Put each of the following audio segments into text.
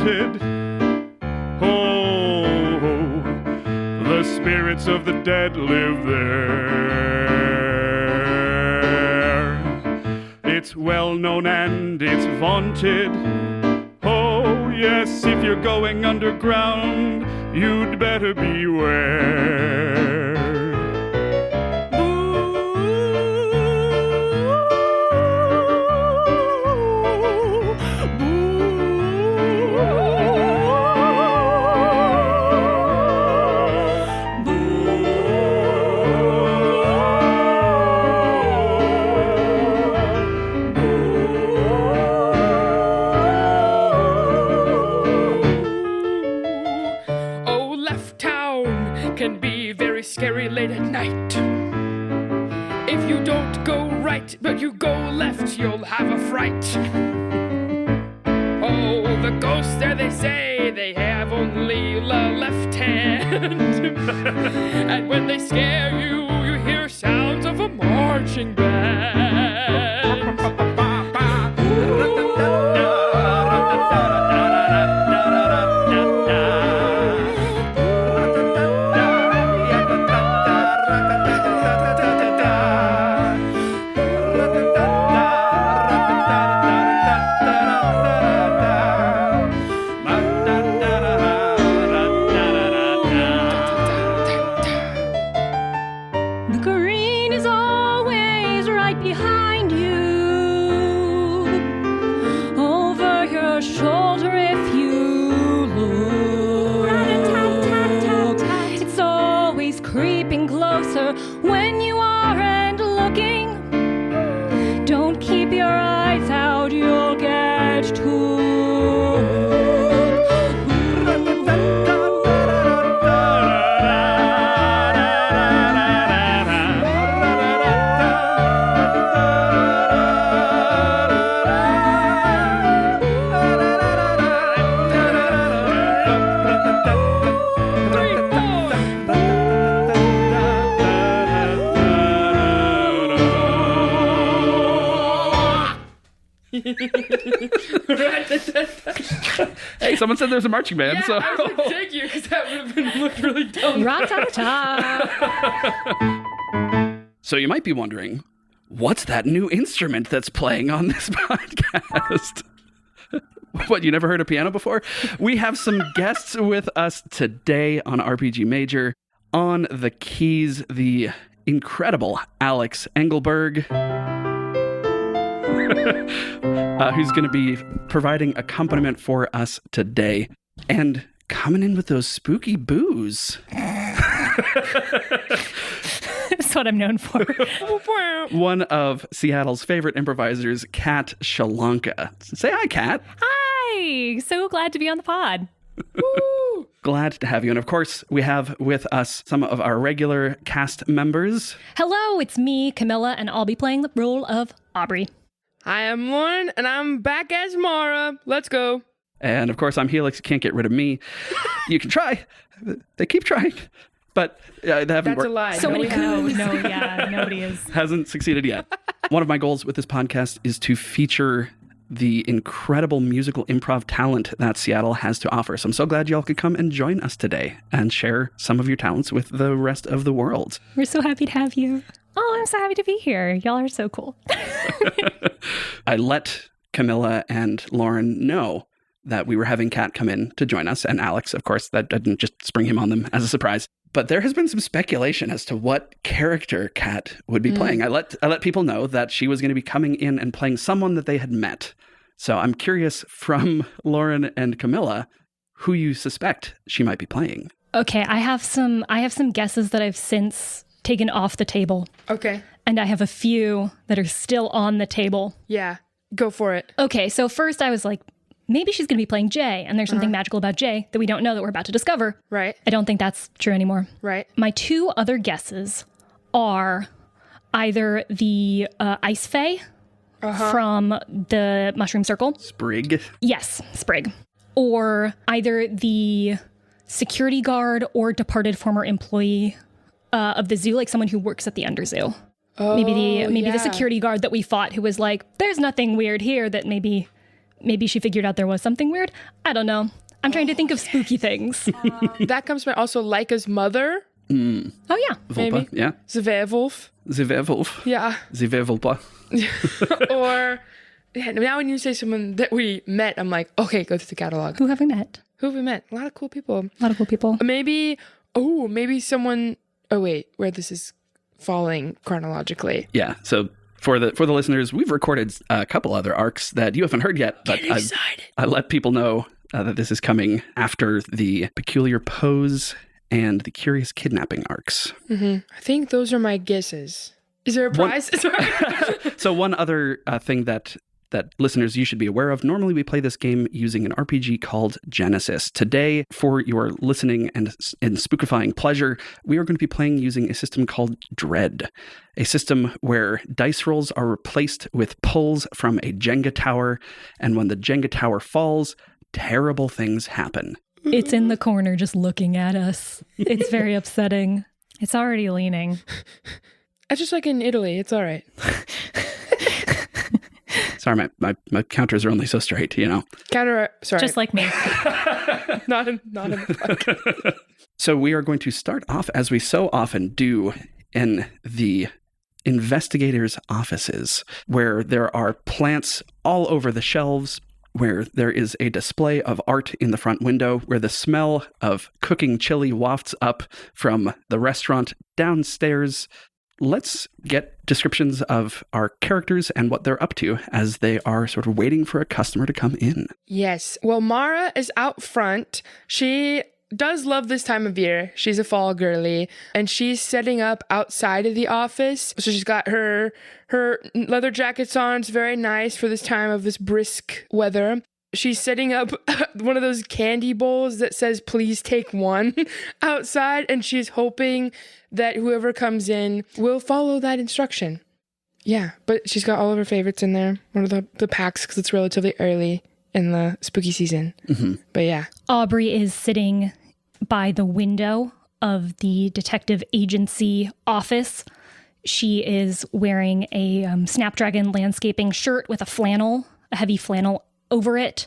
haunted. Oh, the spirits of the dead live there. It's well known and it's vaunted. Oh, yes, if you're going underground, you'd better beware. Scary late at night. If you don't go right, but you go left, you'll have a fright. Oh, the ghosts there, they say they have only the left hand. And when they scare you, you hear sounds of a marching band. When you aren't looking, don't keep your eyes out, you'll get too. Hey, someone said there's a marching band. Yeah, so I was gonna take you because that would have looked really dumb. Ra-ta-ta. So you might be wondering, what's that new instrument that's playing on this podcast? What, you never heard a piano before? We have some guests with us today on RPG Major. On the keys, the incredible Alex Engelberg, who's going to be providing accompaniment for us today. And coming in with those spooky boos. That's what I'm known for. One of Seattle's favorite improvisers, Kat Shelonka. Say hi, Kat. Hi. So glad to be on the pod. Woo! Glad to have you. And of course, we have with us some of our regular cast members. Hello, it's me, Camilla, and I'll be playing the role of Aubrey. Hi, I'm Lauren, and I'm back as Mara. Let's go. And of course, I'm Helix. You can't get rid of me. You can try. They keep trying. But they haven't That's worked. a lie. So many nobody is. Hasn't succeeded yet. One of my goals with this podcast is to feature the incredible musical improv talent that Seattle has to offer. So I'm so glad y'all could come and join us today and share some of your talents with the rest of the world. We're so happy to have you. Oh, I'm so happy to be here. Y'all are so cool. I let Camilla and Lauren know that we were having Kat come in to join us. And Alex, of course, that didn't just spring him on them as a surprise. But there has been some speculation as to what character Kat would be playing. I let people know that she was going to be coming in and playing someone that they had met. So I'm curious from Lauren and Camilla who you suspect she might be playing. Okay, I have some guesses that I've since taken off the table. Okay. And I have a few that are still on the table. Yeah, go for it. Okay, so first I was like, maybe she's going to be playing Jay, and there's something magical about Jay that we don't know that we're about to discover. Right. I don't think that's true anymore. Right. My two other guesses are either the Ice Fae from the Mushroom Circle. Sprig. Yes, Sprig. Or either the security guard or departed former employee of the zoo, like someone who works at the Underzoo. Oh, Maybe the security guard that we fought who was like, there's nothing weird here, that maybe Maybe she figured out there was something weird. I don't know. I'm trying to think of spooky things. That comes from also Leica's mother. Oh, yeah. Vulpa, Maybe. yeah. The werewolf. The werewolf. Yeah. The werewolf. Or now when you say someone that we met, I'm like, okay, go through the catalog. Who have we met? Who have we met? A lot of cool people. A lot of cool people. Maybe someone. Oh wait, where this is falling chronologically. Yeah. So for the listeners, we've recorded a couple other arcs that you haven't heard yet, but I let people know that this is coming after the Peculiar Pose and the Curious Kidnapping arcs. Mm-hmm. I think those are my guesses. Is there a prize? So one other thing that listeners you should be aware of, normally we play this game using an RPG called Genesis. Today, for your listening and spookifying pleasure, we are going to be playing using a system called Dread, a system where dice rolls are replaced with pulls from a Jenga tower, and when the Jenga tower falls, terrible things happen. It's in the corner just looking at us. It's very upsetting. It's already leaning. It's just like in Italy. It's all right. Sorry, my counters are only so straight, you know. Sorry. Just like me. not in the So we are going to start off, as we so often do, in the investigators' offices, where there are plants all over the shelves, where there is a display of art in the front window, where the smell of cooking chili wafts up from the restaurant downstairs. Let's get descriptions of our characters and what they're up to as they are sort of waiting for a customer to come in. Yes. Well, Mara is out front. She does love this time of year. She's a fall girly, and she's setting up outside of the office. So she's got her leather jackets on. It's very nice for this time of this brisk weather. She's setting up one of those candy bowls that says, please take one outside. And she's hoping that whoever comes in will follow that instruction. Yeah, but she's got all of her favorites in there. One of the packs, because it's relatively early in the spooky season. Mm-hmm. But yeah. Aubrey is sitting by the window of the detective agency office. She is wearing a Snapdragon landscaping shirt with a heavy flannel over it,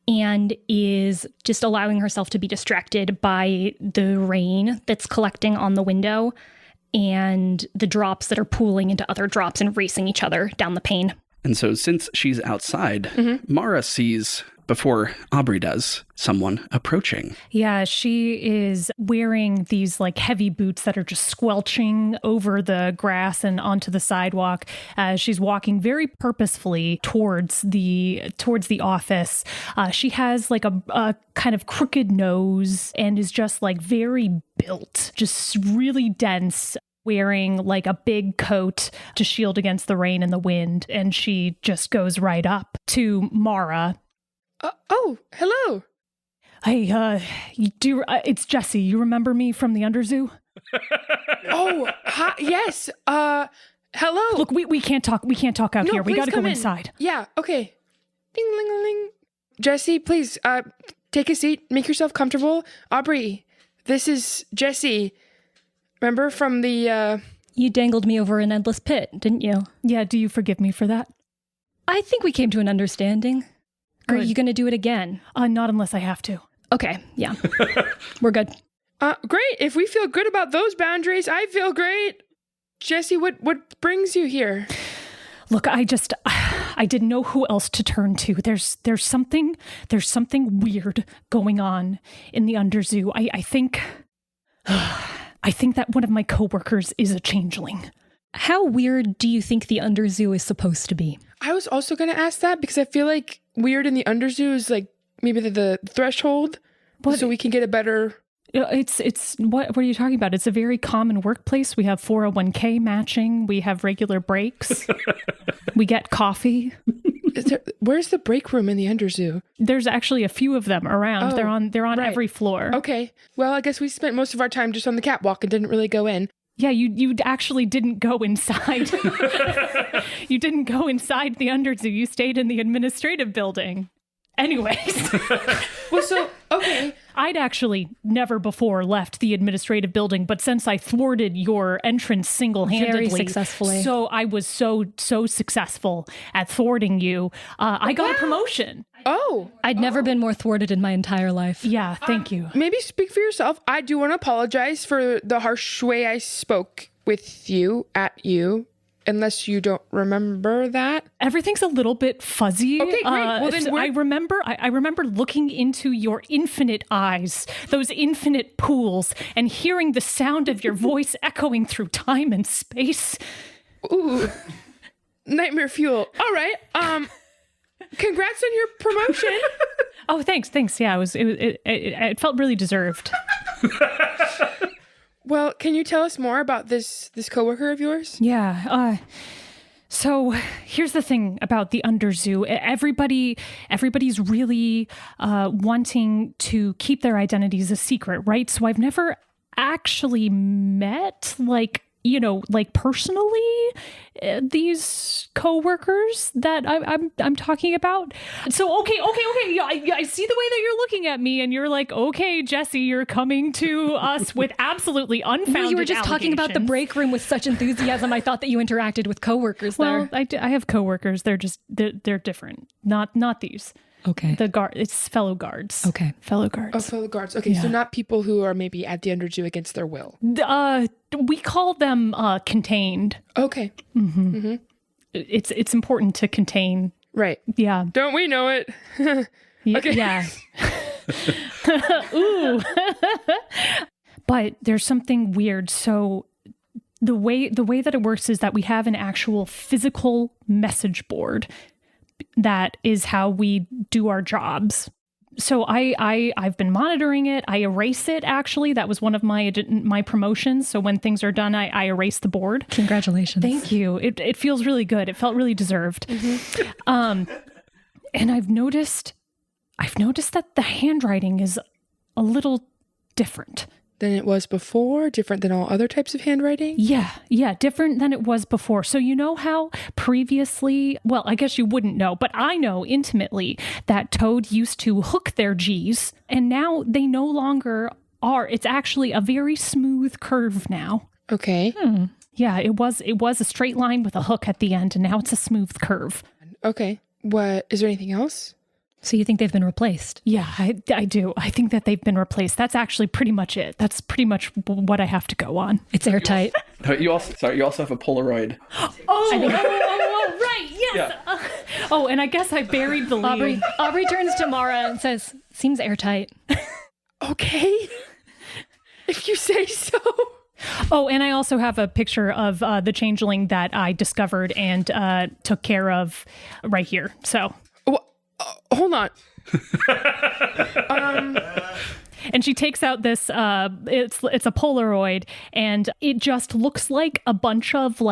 and is just allowing herself to be distracted by the rain that's collecting on the window and the drops that are pooling into other drops and racing each other down the pane. And so since she's outside, Mara sees, before Aubrey does, someone approaching. Yeah, she is wearing these like heavy boots that are just squelching over the grass and onto the sidewalk as she's walking very purposefully towards the office. She has like a kind of crooked nose and is just like very built, just really dense, wearing like a big coat to shield against the rain and the wind. And she just goes right up to Mara. Oh, hello. Hey, it's Jessie. You remember me from the Underzoo? Oh, hi, yes. Hello. Look, we can't talk. We can't talk out here. We got to go inside. Yeah. Okay. Ding, ling, ling. Jessie, please, take a seat. Make yourself comfortable. Aubrey, this is Jessie. Remember from the, You dangled me over an endless pit, didn't you? Yeah, do you forgive me for that? I think we came to an understanding. Good. Are you going to do it again? Not unless I have to. Okay, yeah. We're good. Great. If we feel good about those boundaries, I feel great. Jessie, what brings you here? Look, I didn't know who else to turn to. There's something weird going on in the Underzoo. I think that one of my coworkers is a changeling. How weird do you think the Underzoo is supposed to be? I was also going to ask that because I feel like weird in the Underzoo is like maybe the threshold, so we can get a better... It's what are you talking about? It's a very common workplace. We have 401k matching. We have regular breaks. We get coffee. Where's the break room in the Underzoo? There's actually a few of them around. Oh, they're on right. Every floor. Okay. Well, I guess we spent most of our time just on the catwalk and didn't really go in. Yeah, you actually didn't go inside. You didn't go inside the Underzoo. You stayed in the administrative building. Anyways. Well, so, okay. I'd actually never before left the administrative building, but since I thwarted your entrance single-handedly, Very successfully. so I was so successful at thwarting you, I got a promotion. Oh, I'd never been more thwarted in my entire life. Yeah, thank you. maybe speak for yourself. I do want to apologize for the harsh way I spoke with you, at you, unless you don't remember that. Everything's a little bit fuzzy. Okay, great. Well, then I remember looking into your infinite eyes, those infinite pools, and hearing the sound of your voice echoing through time and space. Ooh, nightmare fuel. All right. Congrats on your promotion. Oh, thanks. Yeah, it felt really deserved. Well, can you tell us more about this coworker of yours? Yeah. So here's the thing about the Underzoo. Everybody's really wanting to keep their identities a secret, right? So I've never actually met, personally, these coworkers that I'm talking about. So okay. Yeah, I see the way that you're looking at me, and you're like, okay, Jessie, you're coming to us with absolutely unfounded You were just talking about the break room with such enthusiasm. I thought that you interacted with coworkers there. Well, I have coworkers. They're different. Not these. Okay. It's fellow guards. Okay. Fellow guards. Oh, fellow guards. Okay, so not people who are maybe at the Underzoo against their will. We call them contained. Okay. It's important to contain. Right. Yeah. Don't we know it? Okay. Yeah. Ooh. But there's something weird. So the way that it works is that we have an actual physical message board. That is how we do our jobs. So I've been monitoring it. I erase it, actually. That was one of my promotions. So when things are done, I erase the board. Congratulations. Thank you. It feels really good. It felt really deserved. And I've noticed that the handwriting is a little different Than it was before? Different than all other types of handwriting? Yeah, different than it was before. So you know how previously, well, I guess you wouldn't know, but I know intimately that Toad used to hook their G's, and now they no longer are. It's actually a very smooth curve now. Okay. Yeah, it was a straight line with a hook at the end, and now it's a smooth curve. Okay. What, is there anything else? So you think they've been replaced? Yeah, I do. I think that they've been replaced. That's actually pretty much it. That's pretty much what I have to go on. It's airtight. You also have a Polaroid. Right, yes. Yeah. And I guess I buried the lead. Aubrey turns to Mara and says, seems airtight. Okay. If you say so. Oh, and I also have a picture of the changeling that I discovered and took care of right here. So... hold on. And she takes out this, it's a Polaroid, and it just looks like a bunch of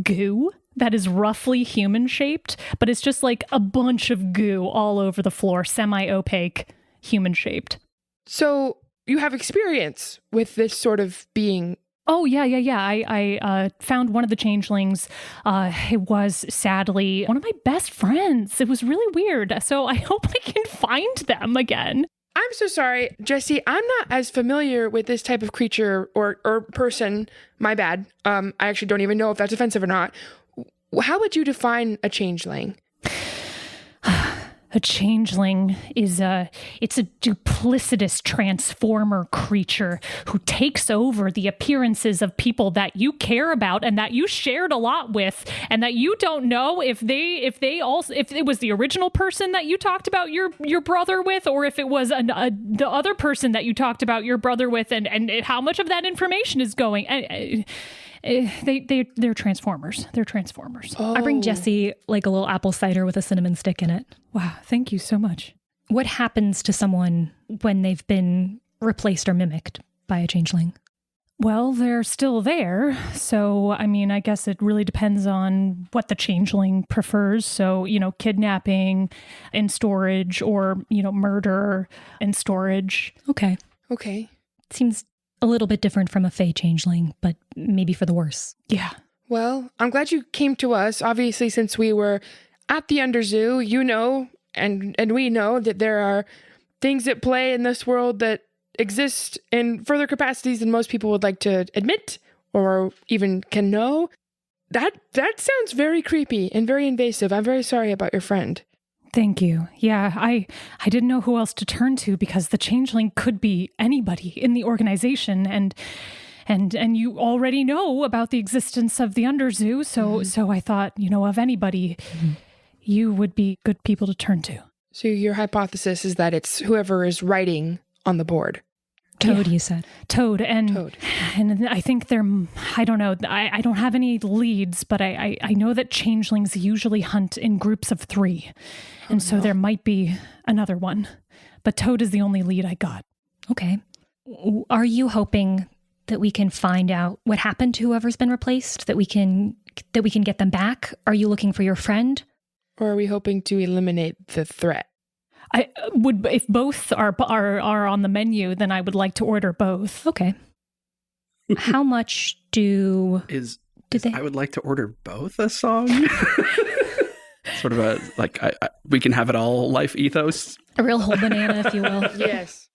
goo that is roughly human shaped, but it's just like a bunch of goo all over the floor, semi-opaque, human shaped. So you have experience with this sort of being. Oh, yeah. I found one of the changelings. It was sadly one of my best friends. It was really weird. So I hope I can find them again. I'm so sorry, Jessie. I'm not as familiar with this type of creature or person. My bad. I actually don't even know if that's offensive or not. How would you define a changeling? A changeling is it's a duplicitous transformer creature who takes over the appearances of people that you care about and that you shared a lot with, and that you don't know if it was the original person that you talked about your brother with, or if it was the other person that you talked about your brother with, and how much of that information is going. They're transformers. They're transformers. Oh. I bring Jessie a little apple cider with a cinnamon stick in it. Wow, thank you so much. What happens to someone when they've been replaced or mimicked by a changeling? Well, they're still there. So, I mean, I guess it really depends on what the changeling prefers. So, kidnapping in storage, or, murder in storage. Okay. Seems a little bit different from a fey changeling, but maybe for the worse. Yeah. Well, I'm glad you came to us. Obviously, since we were at the Underzoo, and we know that there are things at play in this world that exist in further capacities than most people would like to admit or even can know. That sounds very creepy and very invasive. I'm very sorry about your friend. Thank you. Yeah, I didn't know who else to turn to because the changeling could be anybody in the organization, and you already know about the existence of the Underzoo, so I thought, of anybody, you would be good people to turn to. So your hypothesis is that it's whoever is writing on the board. Toad, you said. Toad. And I think I don't know, I don't have any leads, but I know that changelings usually hunt in groups of 3. And so there might be another one. But Toad is the only lead I got. Okay. Are you hoping that we can find out what happened to whoever's been replaced? That we can get them back? Are you looking for your friend? Or are we hoping to eliminate the threat? I would, if both are on the menu, then I would like to order both. Okay. How much did they? I would like to order both a song. Sort of a we can have it all life ethos. A real whole banana, if you will. Yes.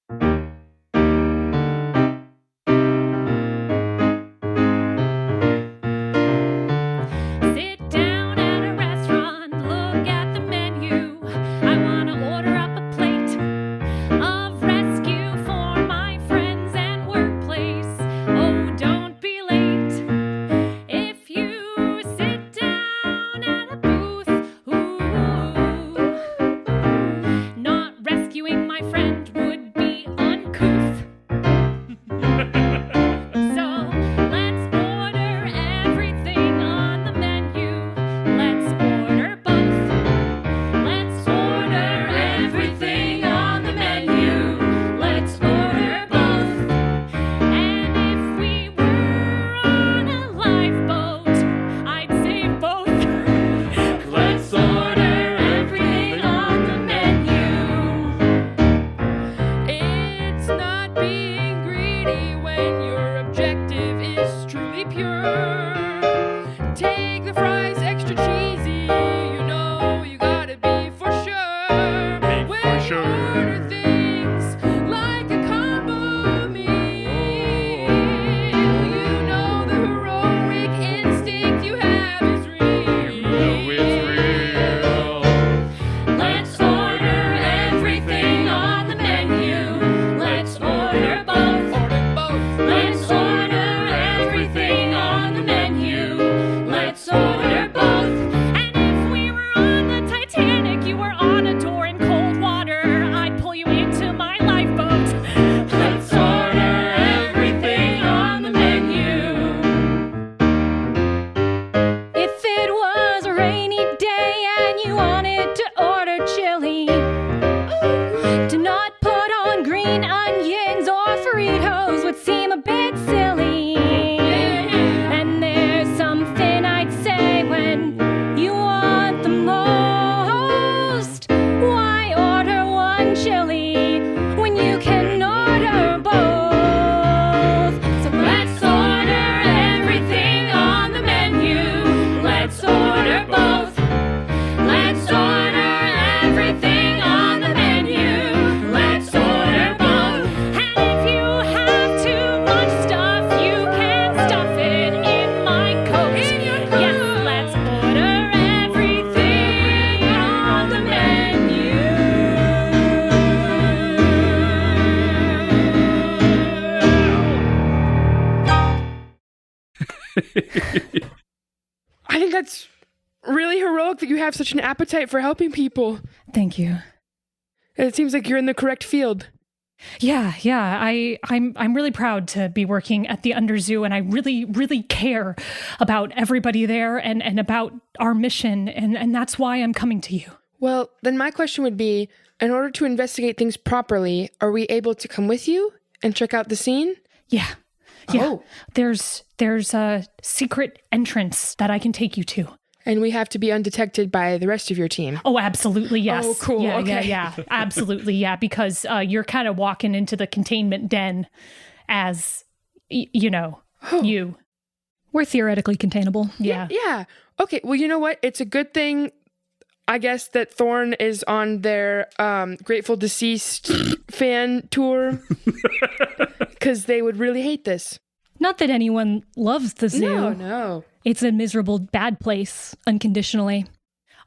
I think that's really heroic that you have such an appetite for helping people. Thank you. It seems like you're in the correct field. Yeah. I'm really proud to be working at the Underzoo, and I really, really care about everybody there and about our mission, and that's why I'm coming to you. Well, then my question would be, in order to investigate things properly, are we able to come with you and check out the scene? Yeah. Oh. There's a secret entrance that I can take you to. And we have to be undetected by the rest of your team. Oh, absolutely, yes. Oh, cool. Yeah, okay. yeah, absolutely, yeah. Because you're kind of walking into the containment den as, you. We're theoretically containable. Yeah. Yeah. Okay, well, you know what? It's a good thing I guess that Thorn is on their Grateful Deceased fan tour because they would really hate this. Not that anyone loves the zoo. No. It's a miserable, bad place, unconditionally.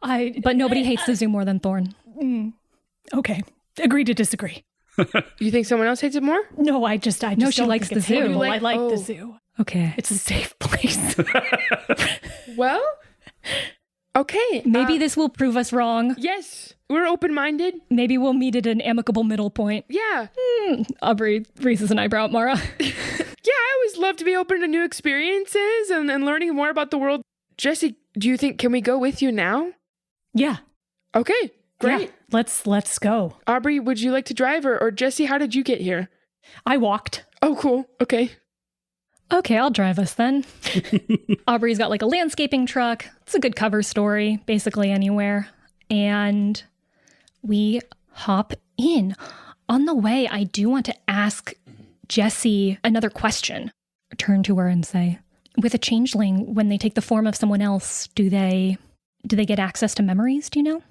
But nobody hates the zoo more than Thorn. Okay. Agree to disagree. You think someone else hates it more? No, I just No, she don't likes think the it's zoo. hateable. I like the zoo. Okay. It's a safe place. Well, okay. Maybe this will prove us wrong. Yes, we're open-minded. Maybe we'll meet at an amicable middle point. Yeah. Aubrey raises an eyebrow at Mara. Yeah, I always love to be open to new experiences and learning more about the world. Jessie, do you think, can we go with you now? Yeah. Okay, great. Yeah. Let's go. Aubrey, would you like to drive or Jessie, how did you get here? I walked. Oh, cool. Okay. Okay, I'll drive us then. Aubrey's got like a landscaping truck. It's a good cover story, basically anywhere. And we hop in. On the way, I do want to ask Jessie another question. Turn to her and say, with a changeling, when they take the form of someone else, do they get access to memories? Do you know?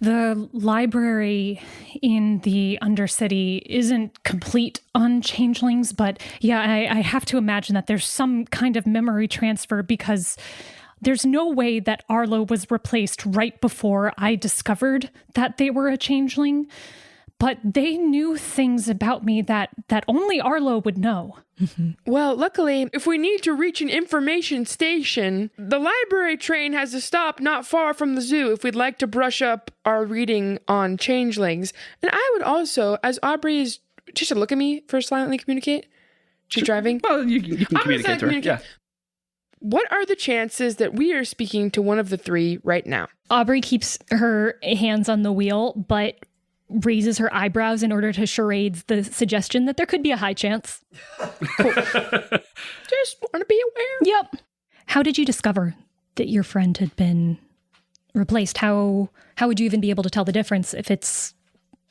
The library in the Undercity isn't complete on changelings, but yeah, I have to imagine that there's some kind of memory transfer because there's no way that Arlo was replaced right before I discovered that they were a changeling. But they knew things about me that only Arlo would know. Mm-hmm. Well, luckily, if we need to reach an information station, the library train has to stop not far from the zoo if we'd like to brush up our reading on changelings. And I would also, as Aubrey is, just to look at me for silently communicate. She's driving. Well, you can communicate to her. Yeah. What are the chances that we are speaking to one of the three right now? Aubrey keeps her hands on the wheel, but raises her eyebrows in order to charades the suggestion that there could be a high chance. Cool. Just want to be aware. Yep. How did you discover that your friend had been replaced? How would you even be able to tell the difference if it's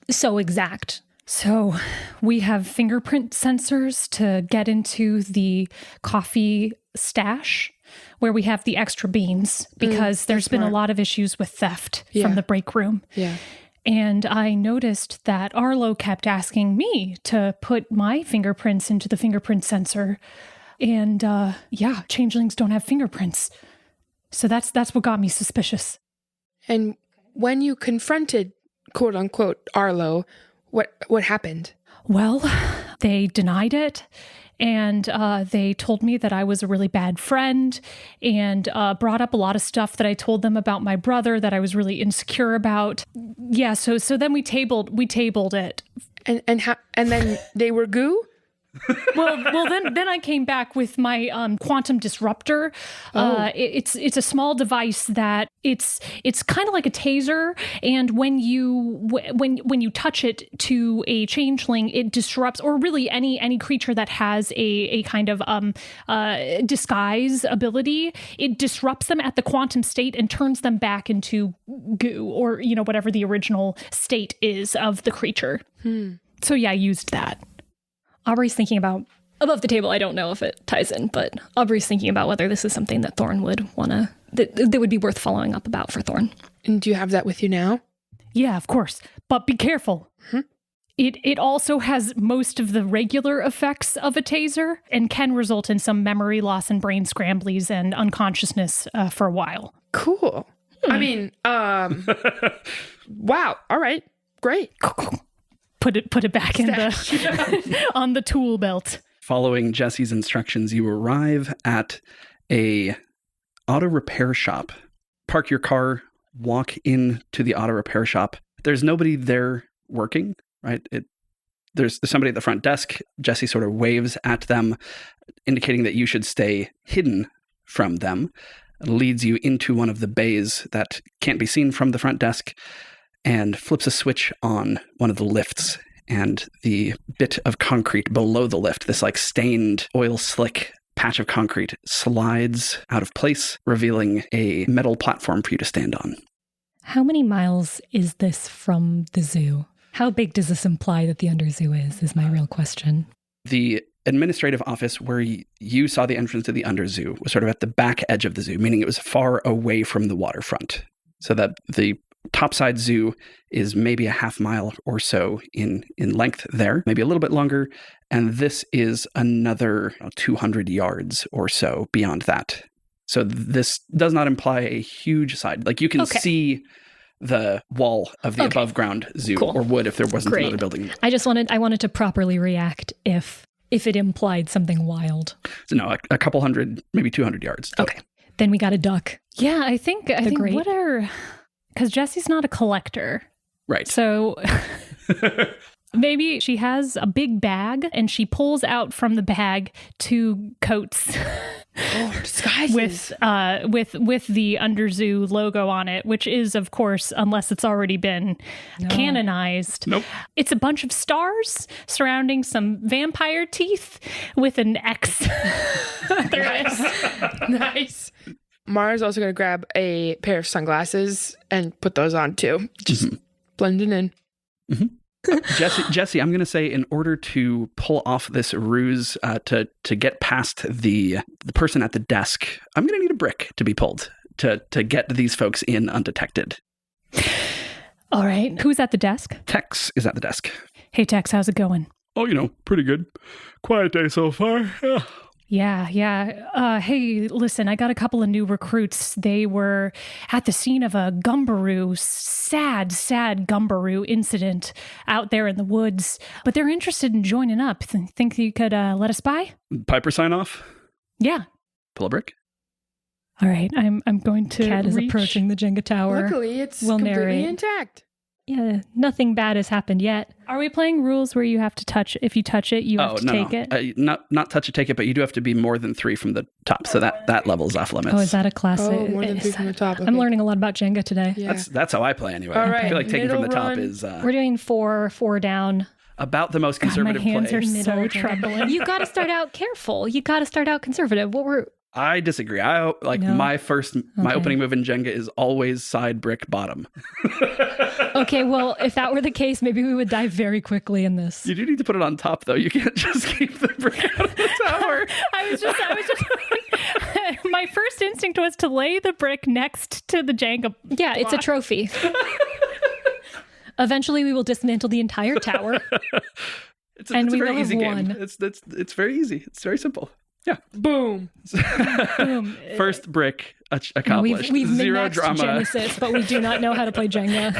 so exact? So we have fingerprint sensors to get into the coffee stash where we have the extra beans because there's been a lot of issues with theft from the break room. Yeah. And I noticed that Arlo kept asking me to put my fingerprints into the fingerprint sensor. And changelings don't have fingerprints. So that's what got me suspicious. And when you confronted, quote unquote, Arlo, what happened? Well, they denied it. And they told me that I was a really bad friend and brought up a lot of stuff that I told them about my brother that I was really insecure about. Yeah, so then we tabled it. And then they were goo? Well, then I came back with my quantum disruptor. It's a small device that it's kind of like a taser, and when you touch it to a changeling, it disrupts, or really any creature that has a kind of disguise ability. It disrupts them at the quantum state and turns them back into goo, or whatever the original state is of the creature. So yeah, I used that. Aubrey's thinking about, above the table, I don't know if it ties in, but Aubrey's thinking about whether this is something that Thorn would want to, that would be worth following up about for Thorn. And do you have that with you now? Yeah, of course. But be careful. It also has most of the regular effects of a taser and can result in some memory loss and brain scramblies and unconsciousness for a while. Cool. I mean, wow. All right. Great. Put it back in the on the tool belt. Following Jessie's instructions, you arrive at a auto repair shop. Park your car, walk into the auto repair shop. There's nobody there working, right? There's somebody at the front desk. Jessie sort of waves at them, indicating that you should stay hidden from them. Leads you into one of the bays that can't be seen from the front desk, and flips a switch on one of the lifts, and the bit of concrete below the lift, this like stained oil slick patch of concrete, slides out of place, revealing a metal platform for you to stand on. How many miles is this from the zoo? How big does this imply that the Underzoo is my real question. The administrative office where you saw the entrance to the Underzoo was sort of at the back edge of the zoo, meaning it was far away from the waterfront. So that the topside zoo is maybe a half mile or so in length there, maybe a little bit longer. And this is another 200 yards or so beyond that. So this does not imply a huge side. Like you can see the wall of the above ground zoo or would if there wasn't another building. I wanted to properly react if it implied something wild. So no, a couple hundred, maybe 200 yards. Okay. Then we got a duck. Yeah, I think because Jessie's not a collector. Right. So maybe she has a big bag and she pulls out from the bag 2 coats. Disguises. with the Underzoo logo on it, which is, of course, unless it's already been canonized. Nope. It's a bunch of stars surrounding some vampire teeth with an X. There is. Nice. Mara's also going to grab a pair of sunglasses and put those on too. Just blending in. Mm-hmm. Jessie, I'm going to say in order to pull off this ruse to get past the person at the desk, I'm going to need a brick to be pulled to get these folks in undetected. All right. Who's at the desk? Tex is at the desk. Hey, Tex, how's it going? Oh, pretty good. Quiet day so far. Yeah. Hey, listen, I got a couple of new recruits. They were at the scene of a gumbaroo, sad gumbaroo incident out there in the woods, but they're interested in joining up. Think you could let us by? Piper sign off? Yeah. Pull a brick. All right, I'm going to Cat is approaching the Jenga tower. Luckily, it's completely intact. Yeah, nothing bad has happened yet. Are we playing rules where you have to touch? If you touch it, you have to take it? Not touch it, take it, but you do have to be more than 3 from the top. So that level's off limits. Oh, is that a classic? Oh, more than 3 from the top. Okay. I'm learning a lot about Jenga today. Yeah. That's how I play anyway. All right. I feel like taking from the top Middle is... We're doing 4 down. About the most conservative my hands play. are so troubling. You got to start out careful. You got to start out conservative. I disagree. My opening move in Jenga is always side brick bottom. Okay, well, if that were the case, maybe we would die very quickly in this. You do need to put it on top, though. You can't just keep the brick out of the tower. I was just my first instinct was to lay the brick next to the Jenga. Yeah, it's a trophy. Eventually, we will dismantle the entire tower. It's a very easy game. It's very easy. It's very simple. Yeah. Boom. Boom. First brick accomplished. We've Zero min-maxed drama. Genesis, but we do not know how to play Jenga.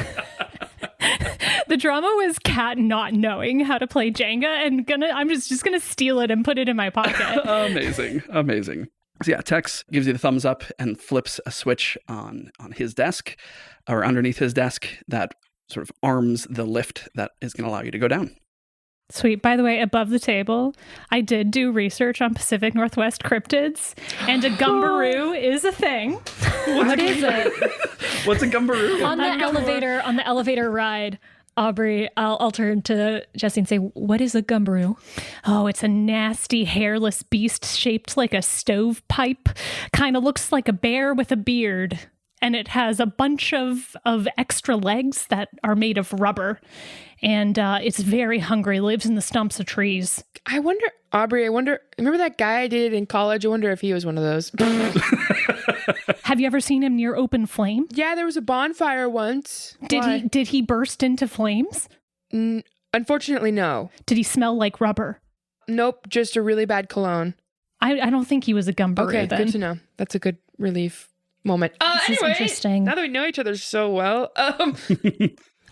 The drama was Kat not knowing how to play Jenga, and I'm just gonna steal it and put it in my pocket. Amazing. So yeah, Tex gives you the thumbs up and flips a switch on his desk or underneath his desk that sort of arms the lift that is going to allow you to go down. Sweet. By the way, above the table, I did do research on Pacific Northwest cryptids, and a gumbaroo is a thing. What is it? What's a gumbaroo? On the elevator ride, Aubrey, I'll turn to Jessie and say, what is a gumbaroo? Oh, it's a nasty, hairless beast shaped like a stovepipe. Kind of looks like a bear with a beard. And it has a bunch of extra legs that are made of rubber. And it's very hungry, lives in the stumps of trees. I wonder, Aubrey, remember that guy I dated in college? I wonder if he was one of those. Have you ever seen him near open flame? Yeah, there was a bonfire once. Did he burst into flames? Unfortunately, no. Did he smell like rubber? Nope, just a really bad cologne. I don't think he was a gumbaroo. Okay, then. good to know. That's a good relief moment. This is interesting. Now that we know each other so well,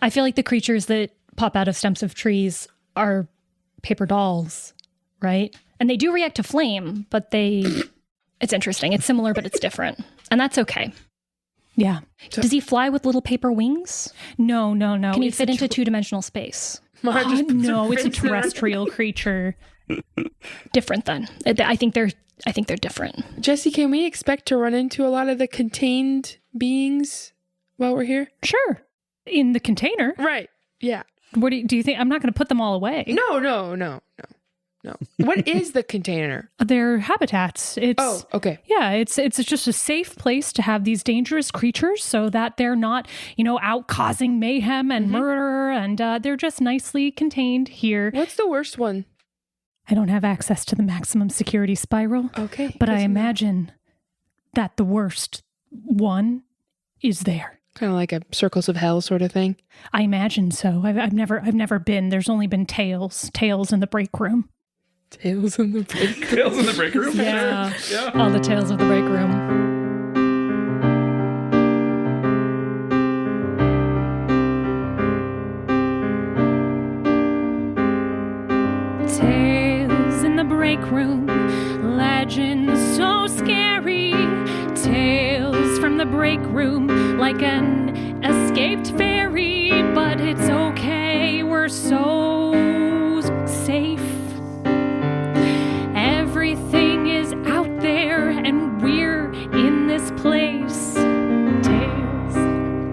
I feel like the creatures that pop out of stumps of trees are paper dolls, right? And they do react to flame, but it's interesting. It's similar, but it's different. And that's okay. Yeah. Does he fly with little paper wings? No. Can he fit into 2-dimensional space? No, it's a terrestrial creature. Different then. I think they're different. Jessie, can we expect to run into a lot of the contained beings while we're here? Sure. In the container. Right. Yeah. What do you think? I'm not going to put them all away. No. What is the container? They're habitats. Okay. Yeah, it's just a safe place to have these dangerous creatures so that they're not, out causing mayhem and murder, and they're just nicely contained here. What's the worst one? I don't have access to the maximum security spiral. Okay. But I imagine that the worst one is there. Kind of like a Circles of Hell sort of thing. I imagine so. I've never been. There's only been tales in the break room. Tales in the break room. Tales in the break room? Yeah. Sure. Yeah. All the tales of the break room. Tales in the break room, legends so scary. Tales from the break room, like an escaped fairy. But it's okay, we're so safe. Everything is out there, and we're in this place. Tales,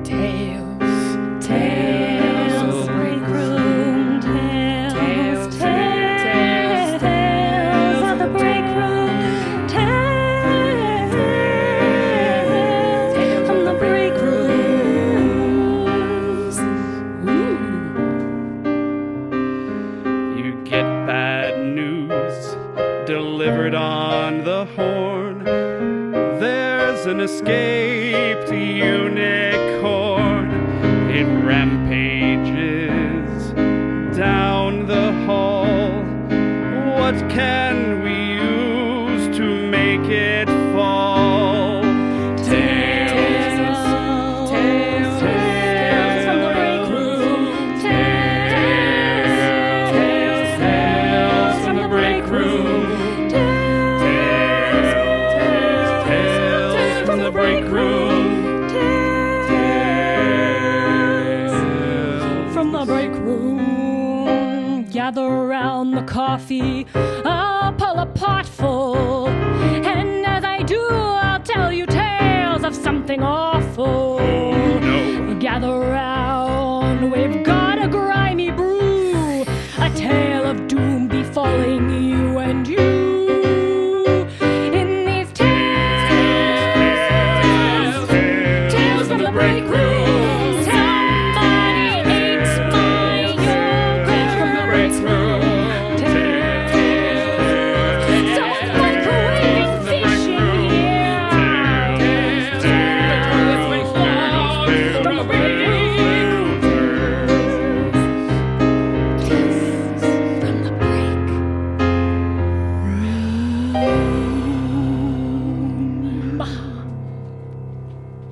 tales, tales of the break room. Tales, tales, tales of the break room. Tales from the break rooms. You get bad news delivered on the horn. There's an escaped unicorn. It rampages down the hall. What can we use to make it fall? Tales, tales, tales from the break room. Tales, tales from the break room. Tales from the break room. Tales From the break room, gather around the coffee. I'll pull a pot full, and as I do, I'll tell you tales of something awful. no. Gather around, we've got a grimy brew, a tale of doom befalling you and you. In these tales from the break room, somebody ate my yogurt from the break room. Someone's microwaving fish in here. From the break room. From the break room.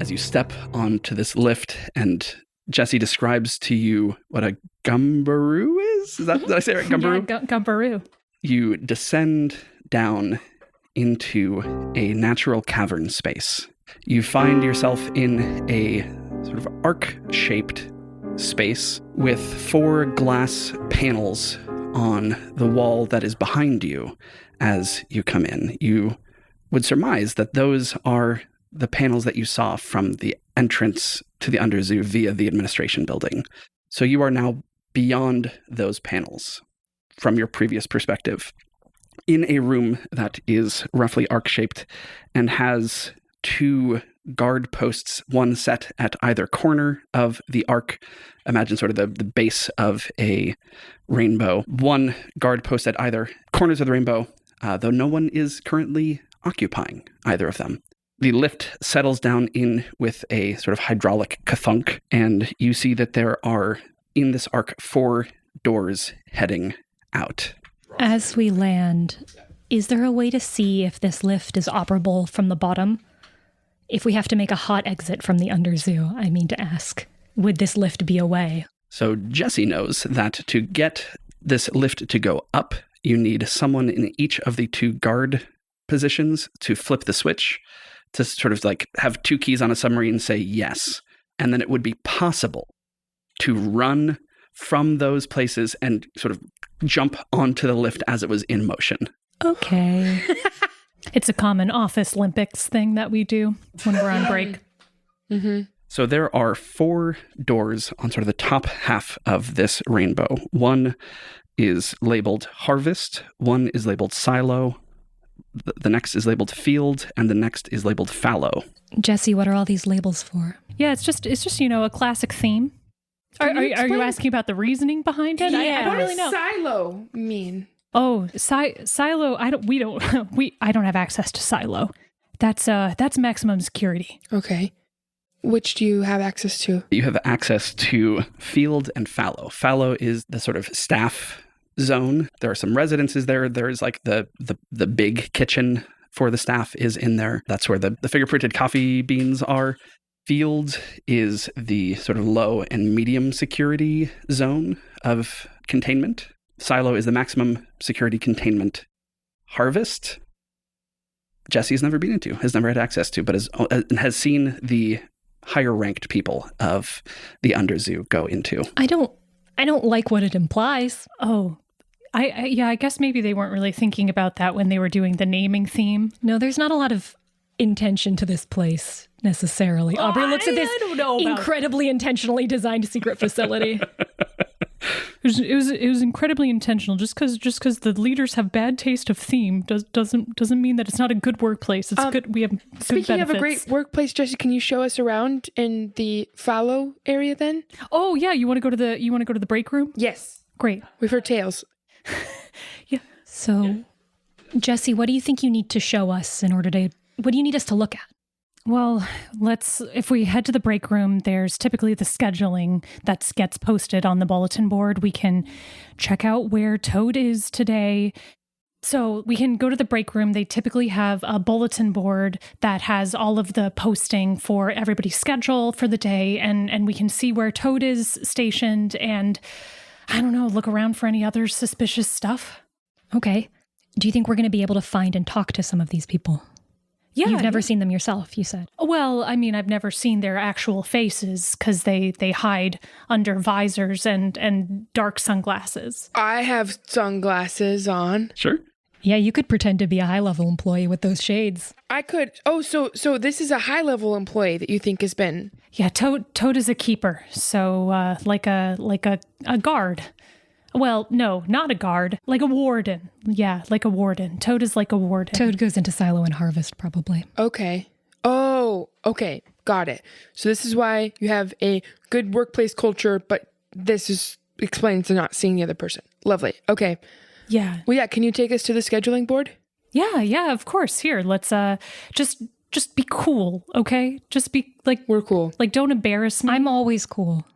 As you step onto this lift, and Jessie describes to you what a gumbaroo is. Did I say it right? Gumbaroo? Yeah, Gumbaroo. You descend down into a natural cavern space. You find yourself in a sort of arc-shaped space with 4 glass panels on the wall that is behind you as you come in. You would surmise that those are the panels that you saw from the entrance to the Underzoo via the administration building. So you are now beyond those panels from your previous perspective, in a room that is roughly arc-shaped and has 2 guard posts, one set at either corner of the arc. Imagine sort of the base of a rainbow. One guard post at either corners of the rainbow, though no one is currently occupying either of them. The lift settles down in with a sort of hydraulic ka-thunk, and you see that there are, in this arc, 4 doors heading out. As we land, is there a way to see if this lift is operable from the bottom? If we have to make a hot exit from the Underzoo, I mean to ask, would this lift be a way? So Jessie knows that to get this lift to go up, you need someone in each of the 2 guard positions to flip the switch, to sort of like have 2 keys on a submarine say yes. And then it would be possible to run from those places and sort of jump onto the lift as it was in motion. Okay. It's a common office Olympics thing that we do when we're on break. Mm-hmm. So there are 4 doors on sort of the top half of this rainbow. One is labeled Harvest, one is labeled Silo, the next is labeled Field, and the next is labeled Fallow. Jessie, what are all these labels for? Yeah, it's just a classic theme. Are you asking about the reasoning behind it? I don't really know. Silo mean? Oh, Silo. I don't have access to Silo. That's maximum security. Okay. Which do you have access to? You have access to field and fallow. Fallow is the sort of staff zone. There are some residences there. There's like the big kitchen for the staff is in there. That's where the fingerprinted coffee beans are. Field is the sort of low and medium security zone of containment. Silo is the maximum security containment. Harvest, Jessie's never been into, has never had access to, but has seen the higher ranked people of the Underzoo go into. I don't like what it implies. Oh, I guess maybe they weren't really thinking about that when they were doing the naming theme. No, there's not a lot of intention to this place necessarily. Aubrey looks at this incredibly intentionally designed secret facility. It was incredibly intentional. Just because the leaders have bad taste of theme doesn't mean that it's not a good workplace. It's good. We have good Speaking benefits. of a great workplace, Jessie, can you show us around in the fallow area then? Oh yeah, you want to go to the break room? Yes. Great. We've heard tales. Yeah. So, Jessie, what do you think you need to show us what do you need us to look at? Well, if we head to the break room, there's typically the scheduling that gets posted on the bulletin board. We can check out where Toad is today. So we can go to the break room. They typically have a bulletin board that has all of the posting for everybody's schedule for the day. And we can see where Toad is stationed and, I don't know, look around for any other suspicious stuff. Okay. Do you think we're going to be able to find and talk to some of these people? Yeah. You've never seen them yourself, you said. Well, I mean, I've never seen their actual faces because they hide under visors and dark sunglasses. I have sunglasses on. Sure. Yeah, you could pretend to be a high-level employee with those shades. I could. Oh, so this is a high-level employee that you think has been... Yeah, Toad is a keeper, so like a guard. Well, no, not a guard. Like a warden. Yeah, like a warden. Toad is like a warden. Toad goes into Silo and Harvest, probably. Okay. Oh, okay. Got it. So this is why you have a good workplace culture, but this explains to not seeing the other person. Lovely. Okay. Yeah. Well, yeah, can you take us to the scheduling board? Yeah, of course. Here, let's just be cool, okay? Just be like... We're cool. Like, don't embarrass me. I'm always cool.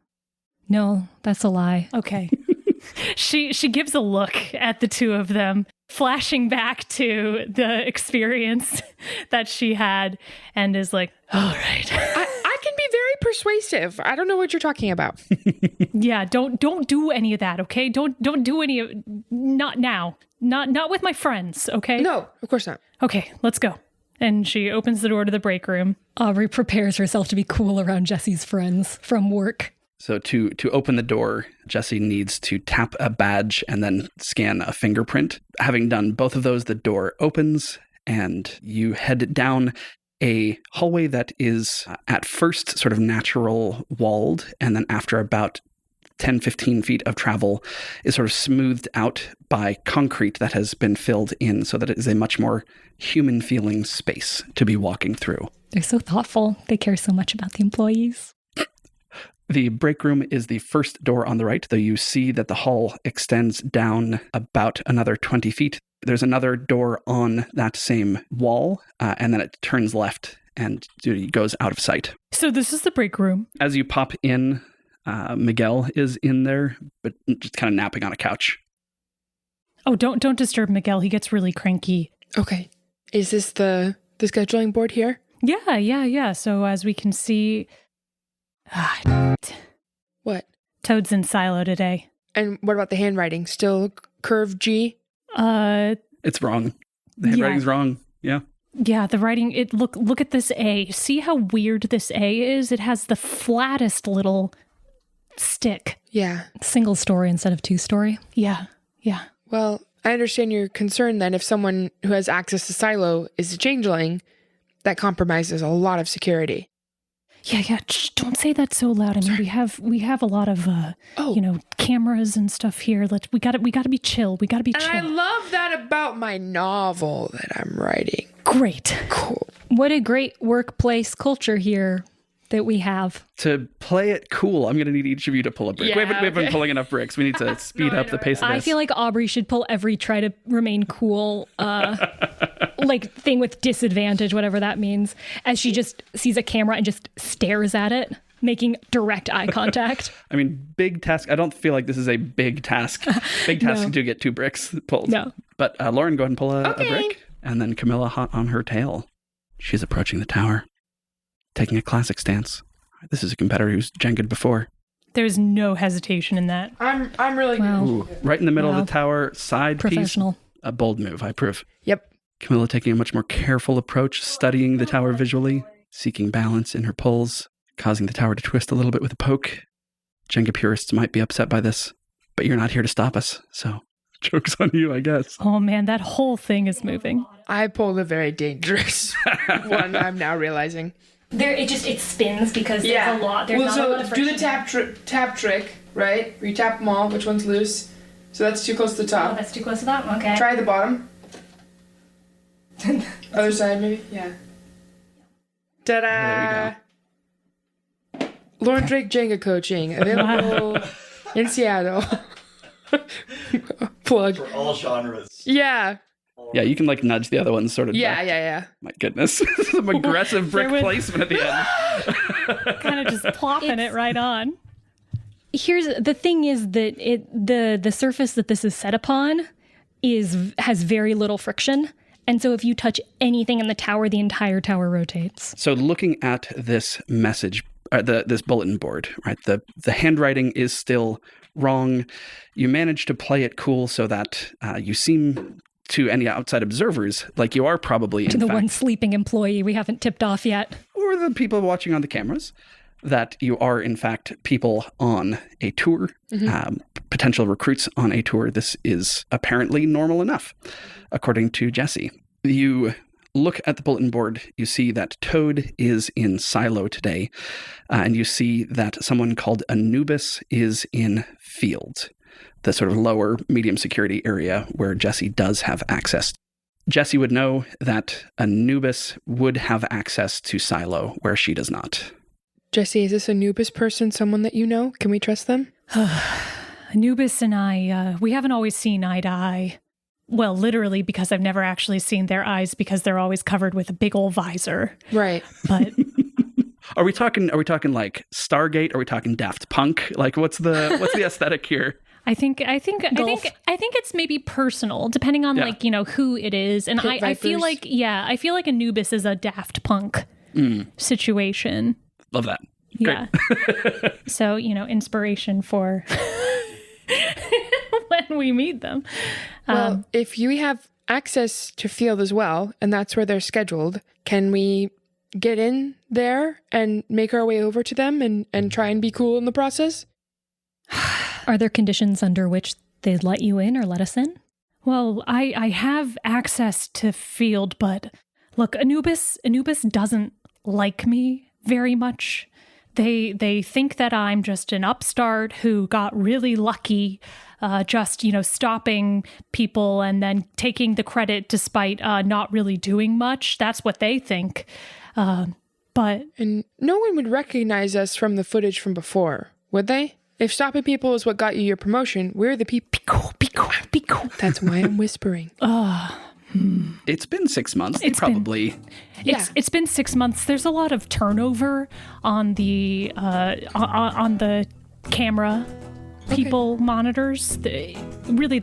No, that's a lie. Okay. She gives a look at the two of them, flashing back to the experience that she had, and is like, all right. I can be very persuasive. I don't know what you're talking about. Yeah, don't do any of that, okay? Don't do any of... Not now. Not with my friends, okay? No, of course not. Okay, let's go. And she opens the door to the break room. Aubrey prepares herself to be cool around Jessie's friends from work. So to open the door, Jessie needs to tap a badge and then scan a fingerprint. Having done both of those, the door opens and you head down a hallway that is at first sort of natural walled, and then after about 10, 15 feet of travel is sort of smoothed out by concrete that has been filled in so that it is a much more human feeling space to be walking through. They're so thoughtful. They care so much about the employees. The break room is the first door on the right, though you see that the hall extends down about another 20 feet. There's another door on that same wall, and then it turns left and goes out of sight. So this is the break room. As you pop in, Miguel is in there, but just kind of napping on a couch. Oh, don't disturb Miguel. He gets really cranky. Okay. Is this the scheduling board here? Yeah. So as we can see... What? Toad's in Silo today. And what about the handwriting? Still curve G? It's wrong. The handwriting's wrong. Yeah. Yeah, the writing, look at this A. See how weird this A is? It has the flattest little stick. Yeah. Single story instead of two-story. Yeah. Well, I understand your concern then if someone who has access to Silo is a changeling, that compromises a lot of security. Yeah. Shh, don't say that so loud. I mean, we have a lot of cameras and stuff here. We got to be chill. We got to be chill. And I love that about my novel that I'm writing. Great. Cool. What a great workplace culture here that we have. To play it cool, I'm going to need each of you to pull a brick. Yeah, we haven't been pulling enough bricks. We need to speed up the pace of this. I feel like Aubrey should try to remain cool like thing with disadvantage, whatever that means, as she just sees a camera and just stares at it, making direct eye contact. I mean, big task. I don't feel like this is a big task. Big task to get 2 bricks pulled. No. But Lauren, go ahead and pull a brick. And then Camilla, hot on her tail. She's approaching the tower, taking a classic stance. This is a competitor who's Jengaed before. There's no hesitation in that. I'm really Ooh, right in the middle of the tower, side Professional. piece. A bold move, I approve. Yep. Camilla taking a much more careful approach, studying the tower visually, seeking balance in her pulls, causing the tower to twist a little bit with a poke. Jenga purists might be upset by this, but you're not here to stop us, so joke's on you, I guess. Oh man, that whole thing is moving. I pulled a very dangerous one, I'm now realizing. It spins because there's a lot. There's not a lot of friction. Do the tap trick, right? Where you tap them all, which one's loose? So that's too close to the top. Oh, that's too close to that? Okay. Try the bottom. Other side, maybe? Yeah. Ta-da! There we go. Lauren Drake Jenga coaching, available in Seattle. Plug. For all genres. Yeah. Yeah, you can like nudge the other ones sort of. Yeah. My goodness. Some aggressive brick placement at the end. Kind of just plopping it right on. Here's the thing: is that the surface that this is set upon has very little friction, and so if you touch anything in the tower, the entire tower rotates. So looking at this message, this bulletin board, right? The handwriting is still wrong. You manage to play it cool so that you seem to any outside observers like you are probably To the one sleeping employee we haven't tipped off yet, or the people watching on the cameras, that you are in fact people on a tour, potential recruits on a tour. This is apparently normal enough, according to Jessie. You look at the bulletin board, you see that Toad is in Silo today, and you see that someone called Anubis is in Field, the sort of lower medium security area where Jessie does have access. Jessie would know that Anubis would have access to Silo where she does not. Jessie, is this Anubis person someone that you know? Can we trust them? Anubis and I, we haven't always seen eye to eye. Well, literally, because I've never actually seen their eyes because they're always covered with a big old visor. Right. But Are we talking like Stargate? Are we talking Daft Punk? Like what's the aesthetic here? I think it's maybe personal, depending on like, you know, who it is. And I feel like Anubis is a Daft Punk situation. Love that. Yeah. So, you know, inspiration for when we meet them. Well, if you have access to Field as well, and that's where they're scheduled, can we get in there and make our way over to them and try and be cool in the process? Are there conditions under which they'd let you in or let us in? Well, I have access to Field, but look, Anubis doesn't like me very much. They think that I'm just an upstart who got really lucky, just, you know, stopping people and then taking the credit despite not really doing much. That's what they think. But And no one would recognize us from the footage from before, would they? If stopping people is what got you your promotion, we're the people. Be cool. That's why I'm whispering. It's been 6 months. It's been 6 months. There's a lot of turnover on the camera people monitors. They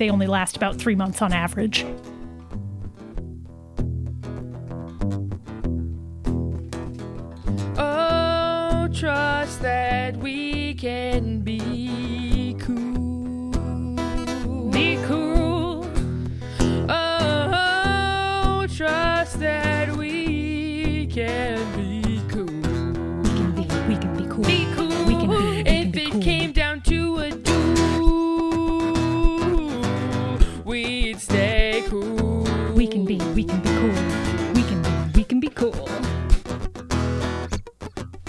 only last about 3 months on average. Oh, trust that we can be cool. Be cool. Oh, trust that we can be cool. We can be cool. Be cool. We can be If cool. it came down to a duel, we'd stay cool. We can be cool. We can be cool.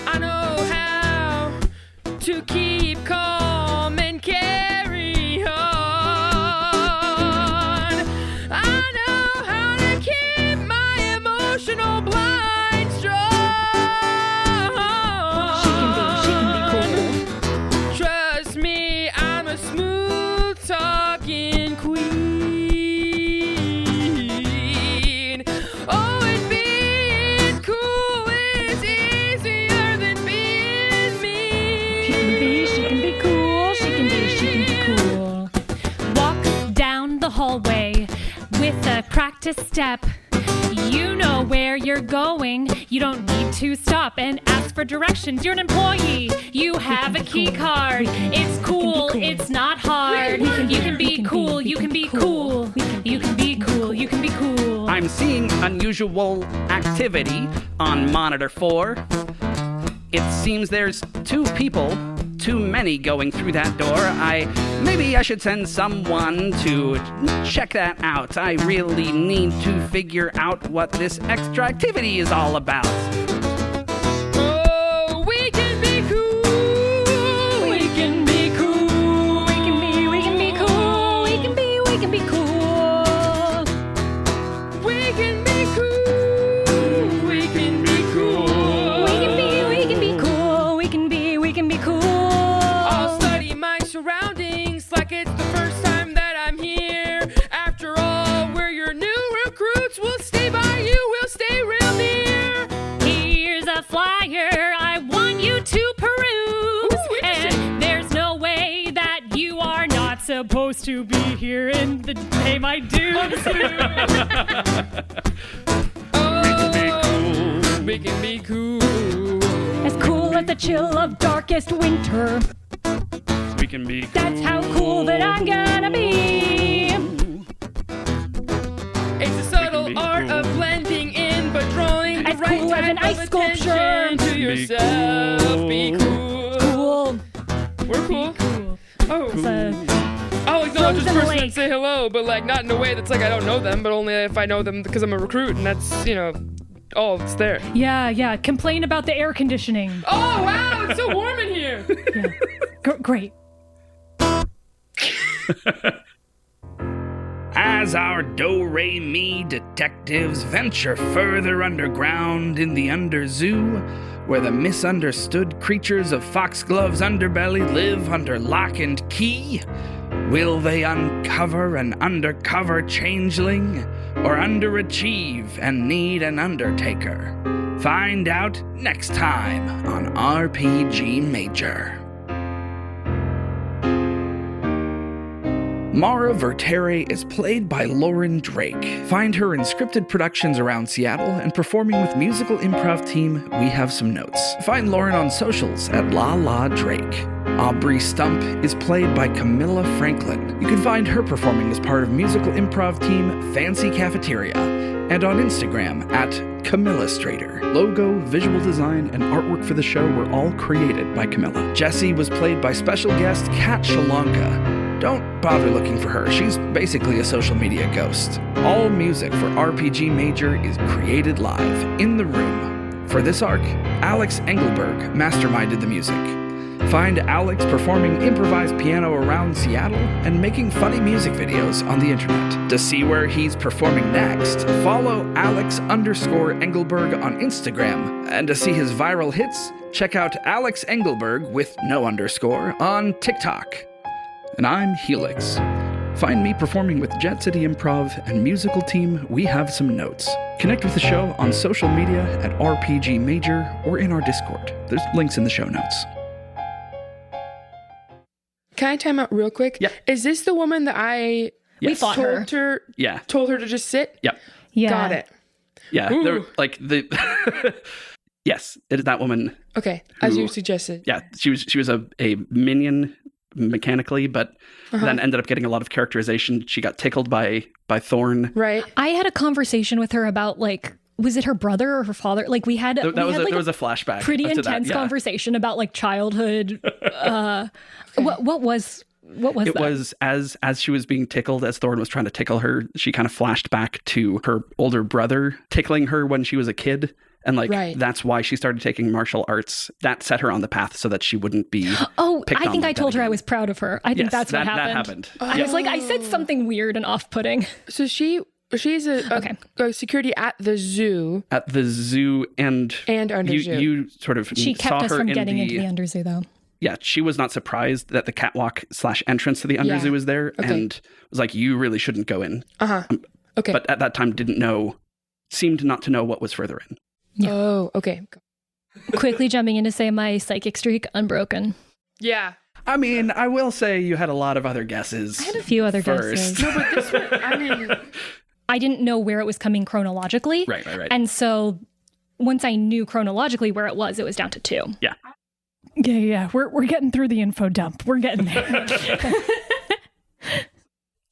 I know how to keep calm to step. You know where you're going. You don't need to stop and ask for directions. You're an employee. You have a key card. It's cool. It's not hard. You can be cool. You can be cool. You can be cool. You can be cool. I'm seeing unusual activity on monitor 4. It seems there's 2 people, too many going through that door. Maybe I should send someone to check that out. I really need to figure out what this extra activity is all about. Oh, we can be cool. We can be cool. We can be cool. We can be cool. We can be cool. We can be cool. We can be cool. I'll study my surroundings like it's the first time that I'm here. After all, we're your new recruits. We'll stay by you. We'll stay real near. Here's a flyer I want you to peruse. And there's no way that you are not supposed to be here in the pay my dues. Oh, we can be cool. As cool as the chill of darkest winter. We can be cool. That's how cool that I'm gonna be. It's a subtle art of blending in, but drawing the As right cool as type an ice of sculpture. attention to Be yourself. Be cool. Cool. We're cool. Cool. Oh, So, I'll acknowledge this Frozen person lake. and say hello, but like not in a way that's like I don't know them, but only if I know them because I'm a recruit, and that's all that's there. yeah. Complain about the air conditioning. Oh wow, it's so warm in here. Great. As our Do-Re-Mi detectives venture further underground in the Underzoo, where the misunderstood creatures of Foxglove's underbelly live under lock and key, will they uncover an undercover changeling or underachieve and need an undertaker? Find out next time on RPG Major. Mara Vertere is played by Lauren Drake. Find her in scripted productions around Seattle and performing with musical improv team We Have Some Notes. Find Lauren on socials at La La Drake. Aubrey Stump is played by Camilla Franklin. You can find her performing as part of musical improv team Fancy Cafeteria and on Instagram at Camillastrator. Logo, visual design, and artwork for the show were all created by Camilla. Jessie was played by special guest Shelonka. Don't bother looking for her, she's basically a social media ghost. All music for RPG Major is created live, in the room. For this arc, Alex Engelberg masterminded the music. Find Alex performing improvised piano around Seattle and making funny music videos on the internet. To see where he's performing next, follow Alex_Engelberg on Instagram. And to see his viral hits, check out Alex Engelberg with no underscore on TikTok. And I'm Helix. Find me performing with Jet City Improv and musical team We Have Some Notes. Connect with the show on social media at RPG Major or in our Discord. There's links in the show notes. Can I time out real quick? Yeah. Is this the woman that I We fought her. told her to just sit? Yep. Yeah. Got it. Yeah. Ooh. They're like the yes, it is that woman. Okay, as Who- you suggested. Yeah, she was a minion mechanically, but then ended up getting a lot of characterization. She got tickled by Thorn. Right. I had a conversation with her about was it her brother or her father? Like we had There was a flashback. pretty to that, intense yeah. conversation about like childhood. What was It that? was as she was being tickled, as Thorn was trying to tickle her, she kind of flashed back to her older brother tickling her when she was a kid. And that's why she started taking martial arts. That set her on the path so that she wouldn't be. Oh, picked I on think I like told that her I again. was proud of her. I think Yes, that's what happened. That happened. I was like, I said something weird and off-putting. So she's a security at the zoo. At the zoo and under zoo. You sort of She kept saw us her from in getting into the Underzoo, though. Yeah, she was not surprised that the catwalk / entrance to the Underzoo Yeah. was there, Okay. and was like, "You really shouldn't go in." Okay. But at that time, seemed not to know what was further in. Yeah. Oh, okay. Quickly jumping in to say my psychic streak unbroken. Yeah. I mean, I will say you had a lot of other guesses. I had a few other first. guesses. No, but this one, I mean, I didn't know where it was coming chronologically. Right. And so once I knew chronologically where it was down to 2. Yeah. Yeah. We're getting through the info dump. We're getting there.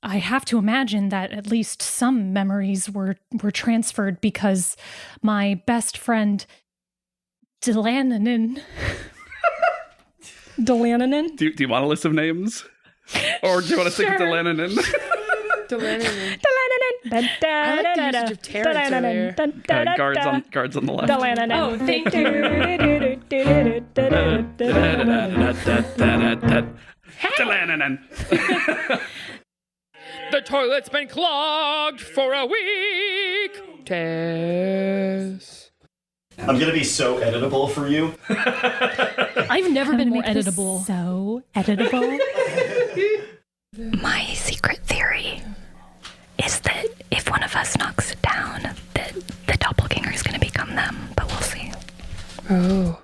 I have to imagine that at least some memories were transferred because my best friend Delananin. Do you want a list of names? Or do you want to stick with Delananin? Delananin. I like the usage of Terrence earlier. Guards on the left. Oh, thank you. Delananin. The toilet's been clogged for a week. Tess. I'm going to be so editable for you. I've never been more editable. So editable. My secret theory is that if one of us knocks it down, that the doppelganger is going to become them, but we'll see. Oh.